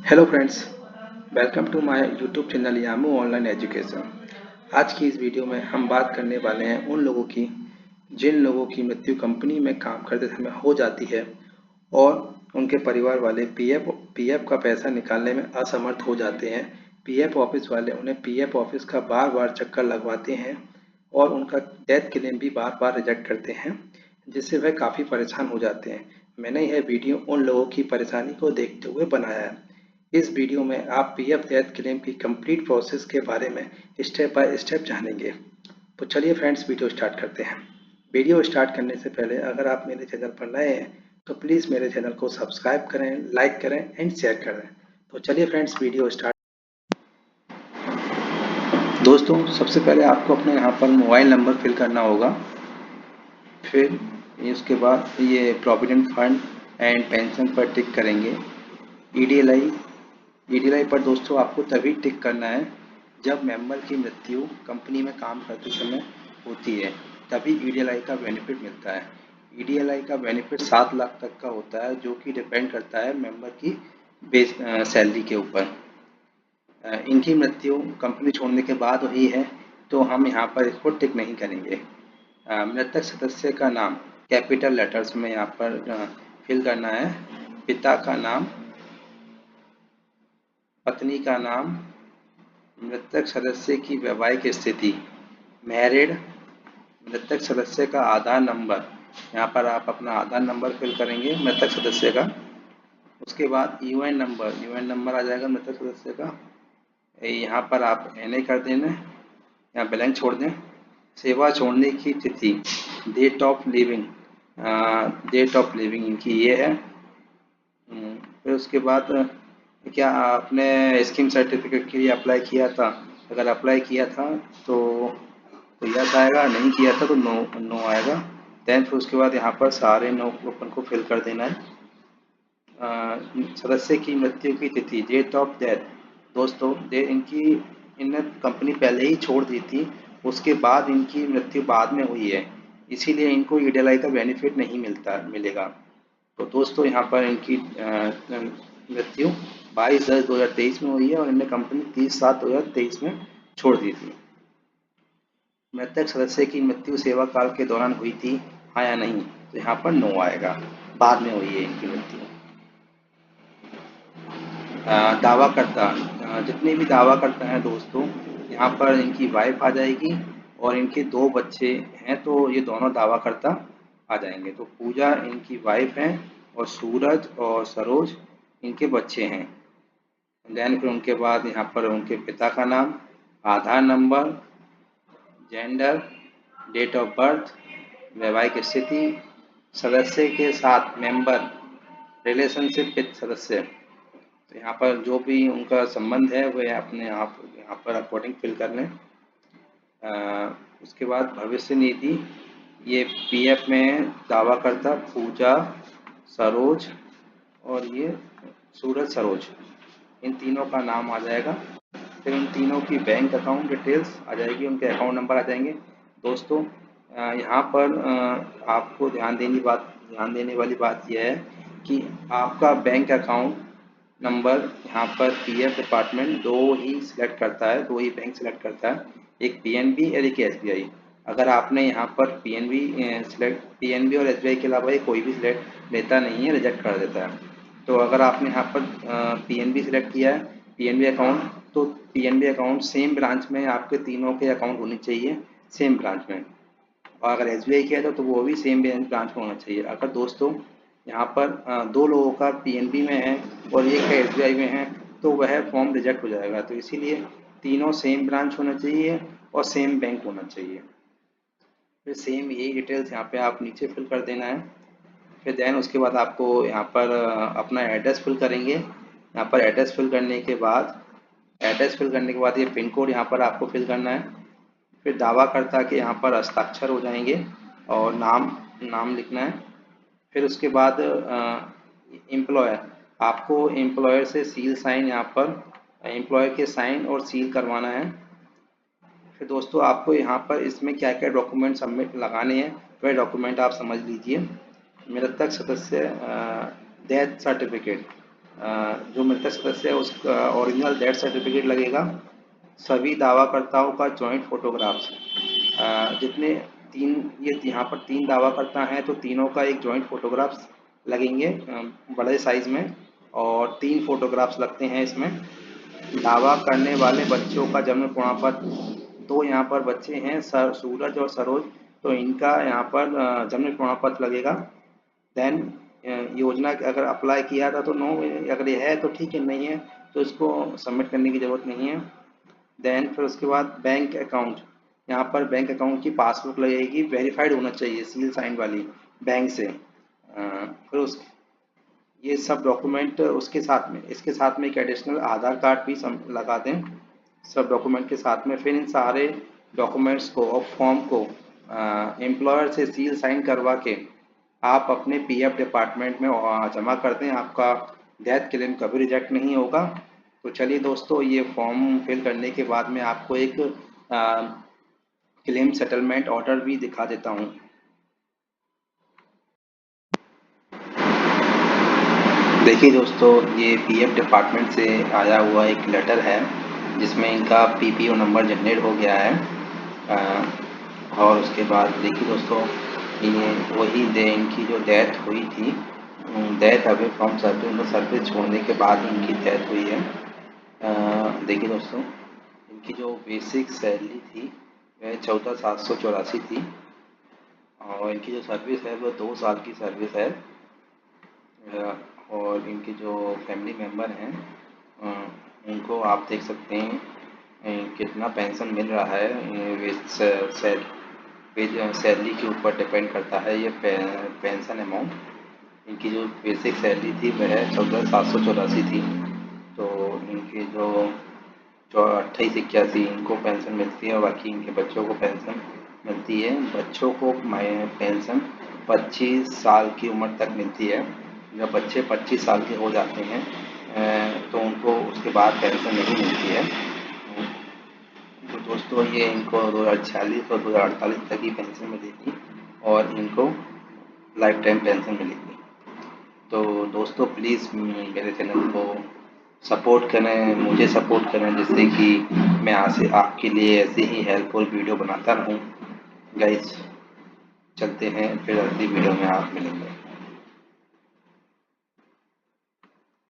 Hello friends, welcome to my YouTube channel Yamu online education. आज की इस वीडियो में हम बात करने वाले हैं उन लोगों की जिन लोगों की मृत्यु कंपनी में काम करते समय हो जाती है और उनके परिवार वाले पीएफ का पैसा निकालने में असमर्थ हो जाते हैं। पीएफ ऑफिस वाले उन्हें पीएफ ऑफिस का बार बार चक्कर लगवाते हैं और उनका डेथ क्लेम भी बार बार रिजेक्ट करते हैं, जिससे वह काफ़ी परेशान हो जाते हैं। मैंने यह वीडियो उन लोगों की परेशानी को देखते हुए बनाया है। इस वीडियो में आप पीएफ डेथ क्लेम की कंप्लीट प्रोसेस के बारे में स्टेप बाय स्टेप जानेंगे। तो चलिए फ्रेंड्स, वीडियो स्टार्ट करते हैं। वीडियो स्टार्ट करने से पहले अगर आप मेरे चैनल पर नए हैं तो प्लीज़ मेरे चैनल को सब्सक्राइब करें, लाइक करें एंड शेयर करें। तो चलिए फ्रेंड्स, वीडियो स्टार्ट। दोस्तों, सबसे पहले आपको अपने यहाँ पर मोबाइल नंबर फिल करना होगा। फिर इसके बाद ये प्रोविडेंट फंड एंड पेंशन पर टिक करेंगे। ईडीएलआई ईडीएलआई पर दोस्तों आपको तभी टिक करना है जब मेंबर की मृत्यु कंपनी में काम करते समय होती है, तभी ईडीएलआई का बेनिफिट मिलता है। ईडीएलआई का बेनिफिट 7 लाख तक का होता है, जो कि डिपेंड करता है मेंबर की बेस सैलरी के ऊपर। इनकी मृत्यु कंपनी छोड़ने के बाद हुई है, तो हम यहाँ पर इसको टिक नहीं करेंगे। मृतक सदस्य का नाम कैपिटल लेटर्स में यहाँ पर फिल करना है। पिता का नाम, पत्नी का नाम, मृतक सदस्य की वैवाहिक स्थिति, मैरिड, मृतक सदस्य का आधार नंबर, यहाँ पर आप अपना आधार नंबर फिल करेंगे मृतक सदस्य का। उसके बाद यूएन नंबर आ जाएगा मृतक सदस्य का। यहाँ पर आप एनए कर देना, यहाँ ब्लैंक छोड़ दें। सेवा छोड़ने की तिथि, डेट ऑफ लिविंग इनकी ये है। फिर उसके बाद क्या आपने स्कीम सर्टिफिकेट के लिए अप्लाई किया था? अगर अप्लाई किया था तो यस आएगा, नहीं किया था तो नो नो आएगा। देन फिर उसके बाद यहाँ पर सारे नो अपन को फिल कर देना है। सदस्य की मृत्यु की तिथि, डेट ऑफ डेथ, दोस्तों इनने कंपनी पहले ही छोड़ दी थी, उसके बाद इनकी मृत्यु बाद में हुई है, इसीलिए इनको ईडीएलआई का बेनिफिट नहीं मिलेगा। तो दोस्तों यहाँ पर इनकी मृत्यु 22/10/2023 में हुई है और इन्हें कंपनी 30/7/2023 में छोड़ दी थी। मृतक सदस्य की मृत्यु सेवा काल के दौरान हुई थी, हाँ या नहीं? तो यहाँ पर नो आएगा, बाद में हुई है इनकी मृत्यु। दावा करता, जितने भी दावा करता है दोस्तों, यहाँ पर इनकी वाइफ आ जाएगी और इनके 2 बच्चे हैं, तो ये दोनों दावा करता आ जाएंगे। तो पूजा इनकी वाइफ हैं और सूरज और सरोज इनके बच्चे हैं। देन फिर उनके बाद यहाँ पर उनके पिता का नाम, Aadhaar number, gender, date of birth, वैवाहिक स्थिति, सदस्य के साथ मेंबर, रिलेशनशिप विद सदस्य, तो यहाँ पर जो भी उनका संबंध है वह अपने आप यहाँ पर अकॉर्डिंग फिल कर लें। उसके बाद भविष्य निधि, ये पीएफ में दावा करता पूजा, सरोज और ये सूरज सरोज, इन तीनों का नाम आ जाएगा। फिर उन तीनों की बैंक अकाउंट डिटेल्स आ जाएगी, उनके अकाउंट नंबर आ जाएंगे। दोस्तों यहाँ पर आपको ध्यान देने वाली बात यह है कि आपका बैंक अकाउंट नंबर यहाँ पर पीएफ डिपार्टमेंट दो ही सिलेक्ट करता है, 2 ही बैंक सिलेक्ट करता है, एक पीएनबी और एक एसबीआई। अगर आपने यहाँ पर पीएनबी और एसबीआई के अलावा कोई भी सिलेक्ट लेता नहीं है, रिजेक्ट कर देता है। तो अगर आपने यहाँ पर पीएनबी सिलेक्ट किया है, पीएनबी अकाउंट, तो पीएनबी अकाउंट सेम ब्रांच में आपके तीनों के अकाउंट होने चाहिए, सेम ब्रांच में। और अगर एसबीआई किया है तो वो भी सेम ब्रांच में होना चाहिए। अगर दोस्तों यहाँ पर 2 लोगों का पीएनबी में है और एक का एसबीआई में है, तो वह फॉर्म रिजेक्ट हो जाएगा। तो इसीलिए तीनों सेम ब्रांच होना चाहिए और सेम बैंक होना चाहिए। फिर सेम यही डिटेल्स यहाँ पे आप नीचे फिल कर देना है। फिर देन उसके बाद आपको यहाँ पर अपना एड्रेस फिल करेंगे। यहाँ पर एड्रेस फिल करने के बाद ये पिन कोड यहाँ पर आपको फिल करना है। फिर दावाकर्ता के यहाँ पर हस्ताक्षर हो जाएंगे और नाम लिखना है। फिर उसके बाद एम्प्लॉयर, आपको एम्प्लॉयर से सील साइन, यहाँ पर एम्प्लॉयर के साइन और सील करवाना है। फिर दोस्तों आपको यहाँ पर इसमें क्या क्या डॉक्यूमेंट सबमिट लगाने हैं, वह डॉक्यूमेंट आप समझ लीजिए। मृतक सदस्य डेथ सर्टिफिकेट, जो मृतक सदस्य है उसका ओरिजिनल डेथ सर्टिफिकेट लगेगा। सभी दावाकर्ताओं का जॉइंट फोटोग्राफ्स, जितने तीन, ये यहाँ पर 3 दावाकर्ता हैं तो तीनों का एक जॉइंट फोटोग्राफ्स लगेंगे बड़े साइज में, और 3 फोटोग्राफ्स लगते हैं इसमें। दावा करने वाले बच्चों का जन्म प्रमाण पत्र, 2 यहाँ पर बच्चे हैं सूरज और सरोज, तो इनका यहाँ पर जन्म प्रमाण पत्र लगेगा। देन योजना अगर अप्लाई किया था तो नो, अगर ये है तो ठीक है, नहीं है तो इसको सबमिट करने की ज़रूरत नहीं है। देन फिर उसके बाद बैंक अकाउंट, यहाँ पर बैंक अकाउंट की पासबुक लगेगी, वेरीफाइड होना चाहिए सील साइन वाली बैंक से। फिर उस ये सब डॉक्यूमेंट उसके साथ में, इसके साथ में एक एडिशनल आधार कार्ड भी लगा दें सब डॉक्यूमेंट के साथ में। फिर इन सारे डॉक्यूमेंट्स को और फॉर्म को एम्प्लॉयर से सील साइन करवा के आप अपने पीएफ डिपार्टमेंट में जमा कर दें, आपका डेथ क्लेम कभी रिजेक्ट नहीं होगा। तो चलिए दोस्तों, ये फॉर्म फिल करने के बाद मैं आपको एक क्लेम सेटलमेंट ऑर्डर भी दिखा देता हूँ। देखिए दोस्तों, ये पीएफ डिपार्टमेंट से आया हुआ एक लेटर है जिसमें इनका पीपीओ नंबर जनरेट हो गया है। और उसके बाद देखिए दोस्तों, ये वही इनकी जो डेथ हुई थी, डेथ अभी फ्रॉम सर्विस, उनको सर्विस छोड़ने के बाद इनकी डेथ हुई है। देखिए दोस्तों, इनकी जो बेसिक सैलरी थी वह 14,784 थी, और इनकी जो सर्विस है वो 2 साल की सर्विस है। और इनके जो फैमिली मेम्बर हैं उनको आप देख सकते हैं कितना पेंशन मिल रहा है। सैलरी के ऊपर डिपेंड करता है ये पेंशन अमाउंट। इनकी जो बेसिक सैलरी थी वह 14,784 थी, तो इनके जो 2881 इनको पेंशन मिलती है, और बाकी इनके बच्चों को पेंशन मिलती है। बच्चों को पेंशन 25 साल की उम्र तक मिलती है। जब बच्चे 25 साल के हो जाते हैं तो उनको उसके बाद पेंशन नहीं मिलती है। तो दोस्तों, ये इनको 2046 और 2048 तक ही पेंशन मिलेगी, और इनको लाइफ टाइम पेंशन मिलेगी। तो दोस्तों, प्लीज़ मेरे चैनल को सपोर्ट करें, मुझे सपोर्ट करें, जिससे कि मैं आगे आपके लिए ऐसे ही हेल्पफुल वीडियो बनाता रहूं। गाइस, चलते हैं, फिर अगली वीडियो में आप मिलेंगे।